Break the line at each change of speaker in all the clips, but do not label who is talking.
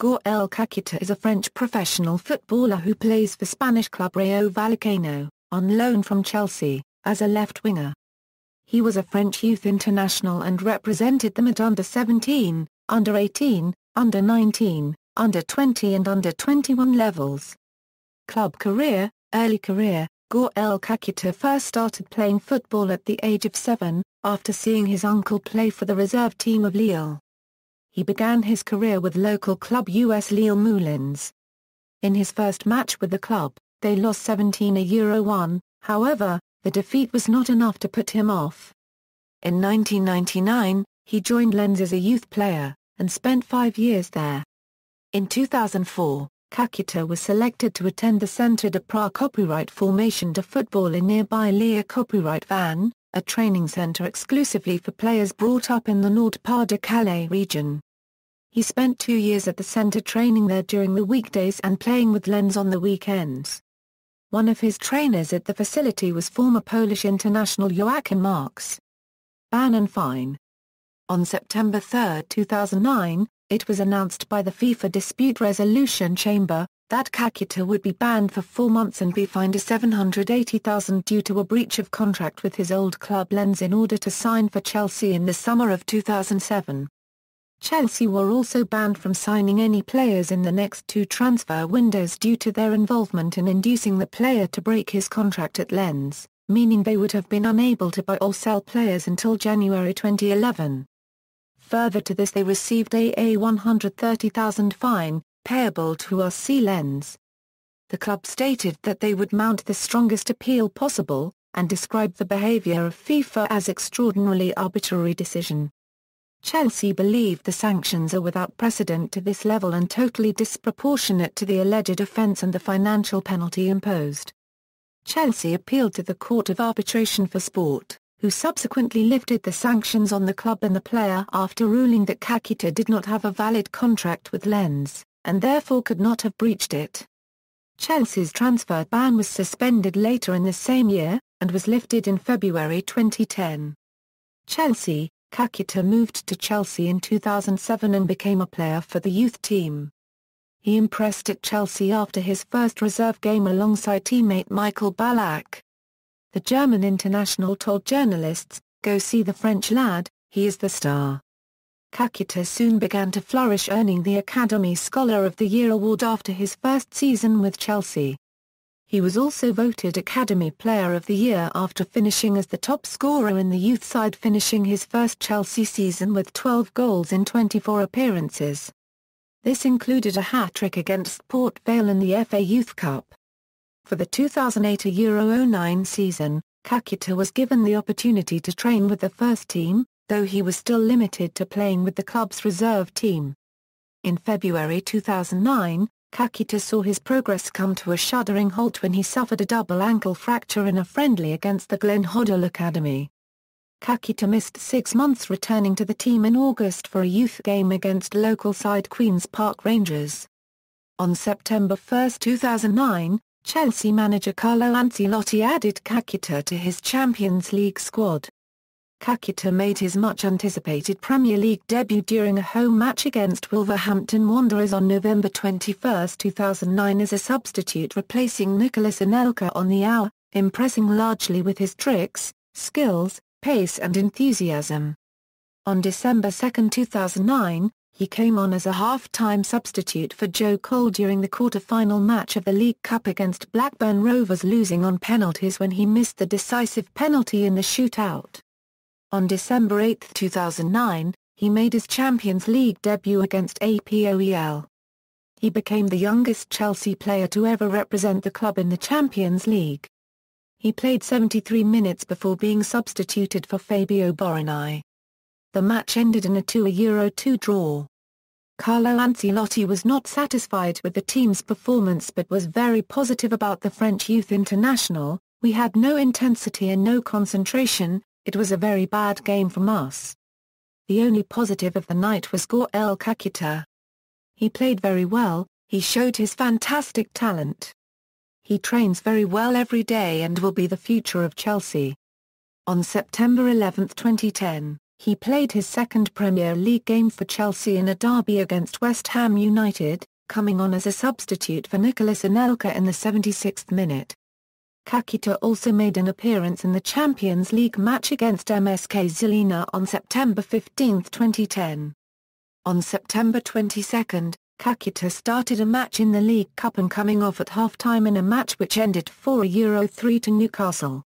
Gaël Kakuta is a French professional footballer who plays for Spanish club Rayo Vallecano, on loan from Chelsea, as a left winger. He was a French youth international and represented them at under-17, under-18, under-19, under-20 and under-21 levels. Club career. Early career. Gaël Kakuta first started playing football at the age of 7, after seeing his uncle play for the reserve team of Lille. He began his career with local club US Lille Moulins. In his first match with the club, they lost 17-1, however, the defeat was not enough to put him off. In 1999, he joined Lens as a youth player, and spent 5 years there. In 2004, Kakuta was selected to attend the Centre de Prague Copyright Formation de Football in nearby Lille Copyright Van, a training centre exclusively for players brought up in the Nord-Pas-de-Calais region. He spent 2 years at the centre training there during the weekdays and playing with Lens on the weekends. One of his trainers at the facility was former Polish international Joachim Marks. Ban and fine. On September 3, 2009, it was announced by the FIFA Dispute Resolution Chamber that Kakuta would be banned for 4 months and be fined €780,000 due to a breach of contract with his old club Lens in order to sign for Chelsea in the summer of 2007. Chelsea were also banned from signing any players in the next 2 transfer windows due to their involvement in inducing the player to break his contract at Lens, meaning they would have been unable to buy or sell players until January 2011. Further to this, they received a €130,000 fine, payable to RC Lens. The club stated that they would mount the strongest appeal possible, and described the behaviour of FIFA as extraordinarily arbitrary decision. Chelsea believe the sanctions are without precedent to this level and totally disproportionate to the alleged offence and the financial penalty imposed. Chelsea appealed to the Court of Arbitration for Sport, who subsequently lifted the sanctions on the club and the player after ruling that Kakuta did not have a valid contract with Lens, and therefore could not have breached it. Chelsea's transfer ban was suspended later in the same year, and was lifted in February 2010. Chelsea. Kakuta moved to Chelsea in 2007 and became a player for the youth team. He impressed at Chelsea after his first reserve game alongside teammate Michael Ballack. The German international told journalists, "Go see the French lad, he is the star." Kakuta soon began to flourish, earning the Academy Scholar of the Year award after his first season with Chelsea. He was also voted Academy Player of the Year after finishing as the top scorer in the youth side, finishing his first Chelsea season with 12 goals in 24 appearances. This included a hat-trick against Port Vale in the FA Youth Cup. For the 2008-09 season, Kakuta was given the opportunity to train with the first team, though he was still limited to playing with the club's reserve team. In February 2009, Kakuta saw his progress come to a shuddering halt when he suffered a double ankle fracture in a friendly against the Glen Hoddle Academy. Kakuta missed 6 months, returning to the team in August for a youth game against local side Queen's Park Rangers. On September 1, 2009, Chelsea manager Carlo Ancelotti added Kakuta to his Champions League squad. Kakuta made his much-anticipated Premier League debut during a home match against Wolverhampton Wanderers on November 21, 2009 as a substitute, replacing Nicolas Anelka on the hour, impressing largely with his tricks, skills, pace and enthusiasm. On December 2, 2009, he came on as a half-time substitute for Joe Cole during the quarter-final match of the League Cup against Blackburn Rovers, losing on penalties when he missed the decisive penalty in the shootout. On December 8, 2009, he made his Champions League debut against APOEL. He became the youngest Chelsea player to ever represent the club in the Champions League. He played 73 minutes before being substituted for Fabio Borini. The match ended in a 2-2 draw. Carlo Ancelotti was not satisfied with the team's performance but was very positive about the French youth international. "We had no intensity and no concentration. It was a very bad game from us." The only positive of the night was Gaël Kakuta. "He played very well, he showed his fantastic talent. He trains very well every day and will be the future of Chelsea." On September 11, 2010, He played his second Premier League game for Chelsea in a derby against West Ham United, coming on as a substitute for Nicolas Anelka in the 76th minute. Kakuta also made an appearance in the Champions League match against MSK Žilina on September 15, 2010. On September 22, Kakuta started a match in the League Cup and coming off at half-time in a match which ended 4-3 to Newcastle.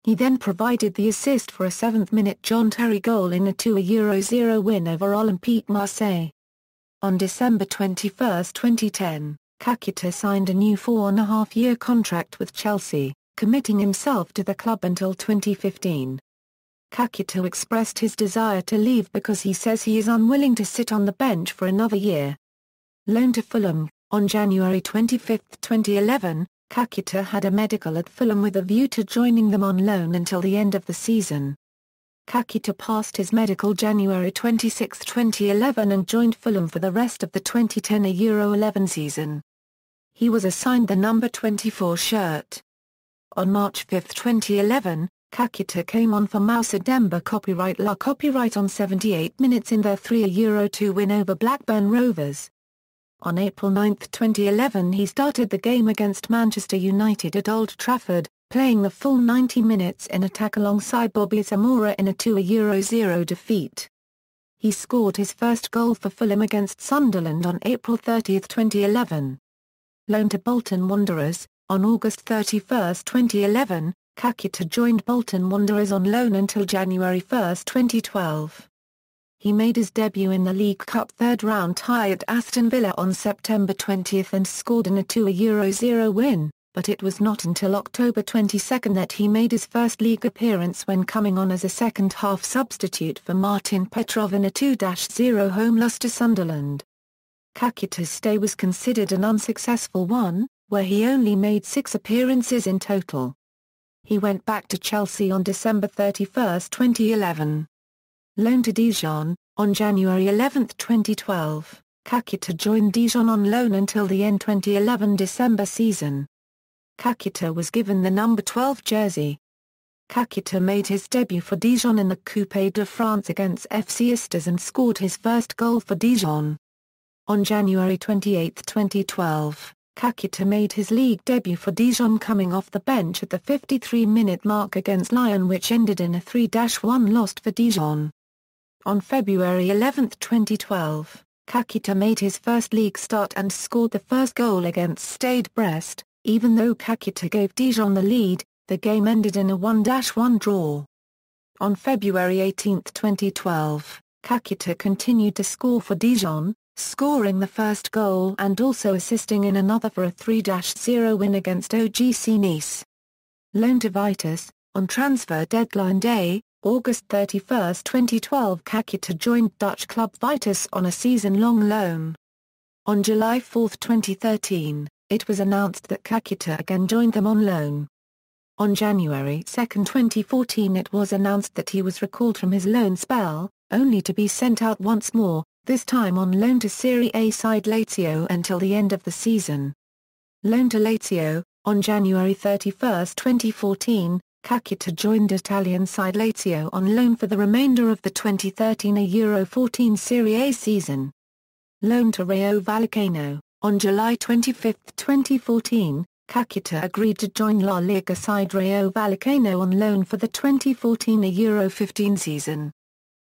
He then provided the assist for a 7th-minute John Terry goal in a 2-0 win over Olympique Marseille. On December 21, 2010, Kakuta signed a new 4.5-year contract with Chelsea, committing himself to the club until 2015. Kakuta expressed his desire to leave because he says he is unwilling to sit on the bench for another year. Loaned to Fulham, on January 25, 2011, Kakuta had a medical at Fulham with a view to joining them on loan until the end of the season. Kakuta passed his medical January 26, 2011 and joined Fulham for the rest of the 2010-11 season. He was assigned the number 24 shirt. On March 5, 2011, Kakuta came on for Moussa Demba copyright on 78 minutes in their 3-2 win over Blackburn Rovers. On April 9, 2011 he started the game against Manchester United at Old Trafford, playing the full 90 minutes in attack alongside Bobby Zamora in a 2-0 defeat. He scored his first goal for Fulham against Sunderland on April 30, 2011. Loaned to Bolton Wanderers, on August 31, 2011, Kakuta joined Bolton Wanderers on loan until January 1, 2012. He made his debut in the League Cup third-round tie at Aston Villa on September 20 and scored in a 2-0 win, but it was not until October 22 that he made his first league appearance when coming on as a second-half substitute for Martin Petrov in a 2-0 home loss to Sunderland. Kakuta's stay was considered an unsuccessful one, where he only made 6 appearances in total. He went back to Chelsea on December 31, 2011. Loaned to Dijon, on January 11, 2012, Kakuta joined Dijon on loan until the end 2011 December season. Kakuta was given the number 12 jersey. Kakuta made his debut for Dijon in the Coupe de France against FC Istres and scored his first goal for Dijon. On January 28, 2012, Kakuta made his league debut for Dijon coming off the bench at the 53-minute mark against Lyon, which ended in a 3-1 loss for Dijon. On February 11, 2012, Kakuta made his first league start and scored the first goal against Stade Brest. Even though Kakuta gave Dijon the lead, the game ended in a 1-1 draw. On February 18, 2012, Kakuta continued to score for Dijon, scoring the first goal and also assisting in another for a 3-0 win against OGC Nice. Loaned to Vitesse, on transfer deadline day, August 31, 2012, Kakuta joined Dutch club Vitesse on a season-long loan. On July 4, 2013, it was announced that Kakuta again joined them on loan. On January 2, 2014, it was announced that he was recalled from his loan spell, only to be sent out once more, this time on loan to Serie A side Lazio until the end of the season. Loaned to Lazio, on January 31, 2014, Kakuta joined Italian side Lazio on loan for the remainder of the 2013-14 Serie A season. Loaned to Rayo Vallecano, on July 25, 2014, Kakuta agreed to join La Liga side Rayo Vallecano on loan for the 2014-15 season.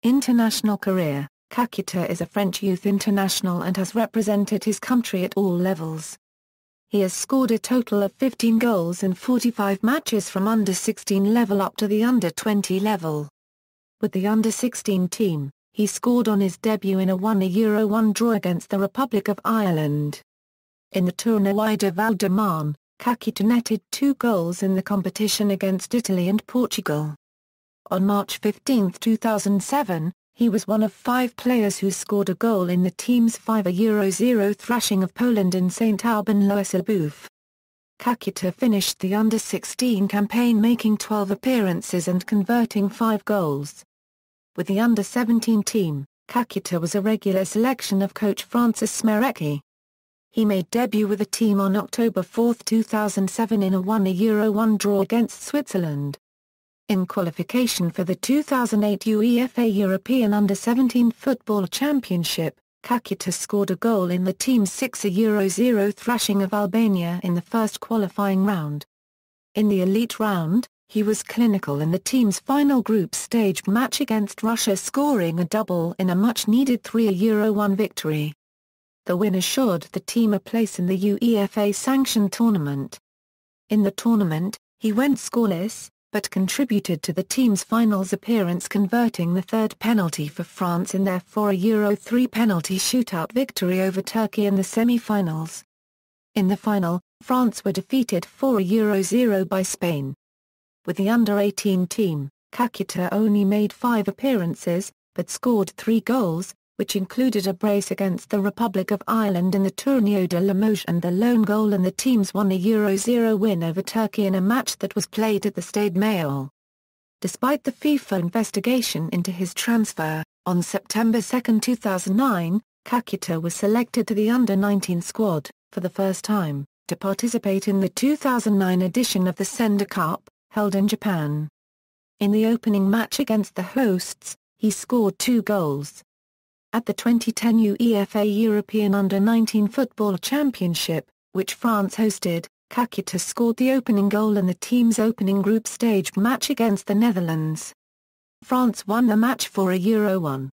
International career: Kakuta is a French youth international and has represented his country at all levels. He has scored a total of 15 goals in 45 matches from under-16 level up to the under-20 level. With the under-16 team, he scored on his debut in a 1-1 draw against the Republic of Ireland. In the Tournoi de Val de Marne, Kakuta netted 2 goals in the competition against Italy and Portugal. On March 15, 2007, he was one of 5 players who scored a goal in the team's 5-0 thrashing of Poland in St. Alban Lois-le-Boeuf. Kakuta finished the under-16 campaign making 12 appearances and converting 5 goals. With the under-17 team, Kakuta was a regular selection of coach Francis Smerecki. He made debut with the team on October 4, 2007 in a 1-1 draw against Switzerland. In qualification for the 2008 UEFA European Under-17 Football Championship, Kakuta scored a goal in the team's 6-0 thrashing of Albania in the first qualifying round. In the elite round, he was clinical in the team's final group stage match against Russia, scoring a double in a much-needed 3-1 victory. The win assured the team a place in the UEFA-sanctioned tournament. In the tournament, he went scoreless, but contributed to the team's finals appearance, converting the third penalty for France in their 4-3 penalty shootout victory over Turkey in the semi-finals. In the final, France were defeated 4-0 by Spain. With the under-18 team, Kakuta only made 5 appearances, but scored 3 goals, which included a brace against the Republic of Ireland in the Torneo de Limoges and the lone goal in the team's 1-0 win over Turkey in a match that was played at the Stade Maillot. Despite the FIFA investigation into his transfer, on September 2, 2009, Kakuta was selected to the under-19 squad, for the first time, to participate in the 2009 edition of the Sender Cup, held in Japan. In the opening match against the hosts, he scored 2 goals. At the 2010 UEFA European Under-19 Football Championship, which France hosted, Kakuta scored the opening goal in the team's opening group stage match against the Netherlands. France won the match 4-1.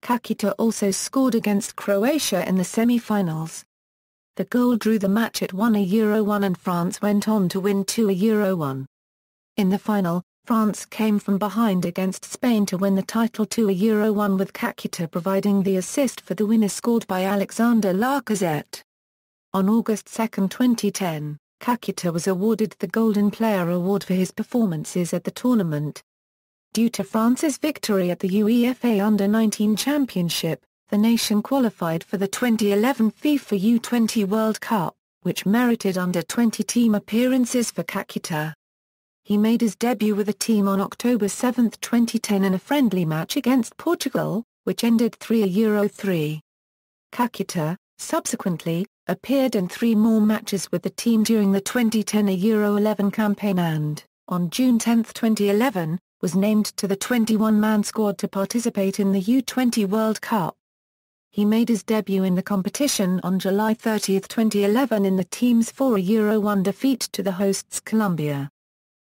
Kakuta also scored against Croatia in the semi-finals. The goal drew the match at 1-1 and France went on to win 2-1. In the final, France came from behind against Spain to win the title 2-1, with Kakuta providing the assist for the winner scored by Alexander Lacazette. On August 2, 2010, Kakuta was awarded the Golden Player Award for his performances at the tournament. Due to France's victory at the UEFA Under-19 Championship, the nation qualified for the 2011 FIFA U20 World Cup, which merited under-20 team appearances for Kakuta. He made his debut with the team on October 7, 2010 in a friendly match against Portugal, which ended 3-3. Kakuta, subsequently, appeared in 3 more matches with the team during the 2010 Euro-11 campaign and, on June 10, 2011, was named to the 21-man squad to participate in the U20 World Cup. He made his debut in the competition on July 30, 2011 in the team's 4-1 defeat to the hosts Colombia.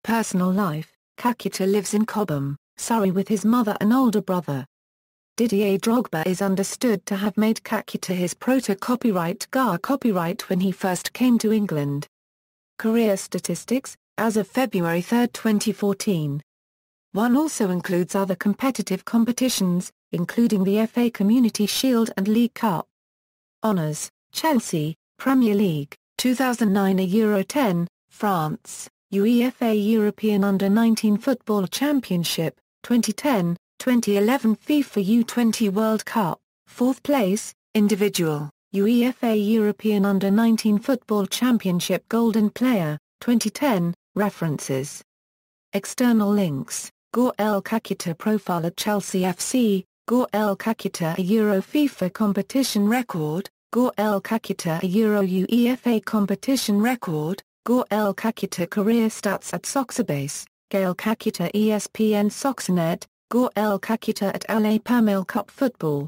Personal life: Kakuta lives in Cobham, Surrey with his mother and older brother. Didier Drogba is understood to have made Kakuta his proto-copyright copyright when he first came to England. Career statistics, as of February 3, 2014. One also includes other competitive competitions, including the FA Community Shield and League Cup. Honours: Chelsea, Premier League, 2009 Euro 10, France. UEFA European Under-19 Football Championship, 2010, 2011 FIFA U20 World Cup, 4th place, individual, UEFA European Under-19 Football Championship Golden Player, 2010, references. External links: Gaël Kakuta profile at Chelsea FC, Gaël Kakuta a Euro FIFA competition record, Gaël Kakuta a Euro UEFA competition record, Gaël Kakuta career stats at Soxerbase, Gaël Kakuta ESPN Soxernet, Gaël Kakuta at LA Pamel Cup Football.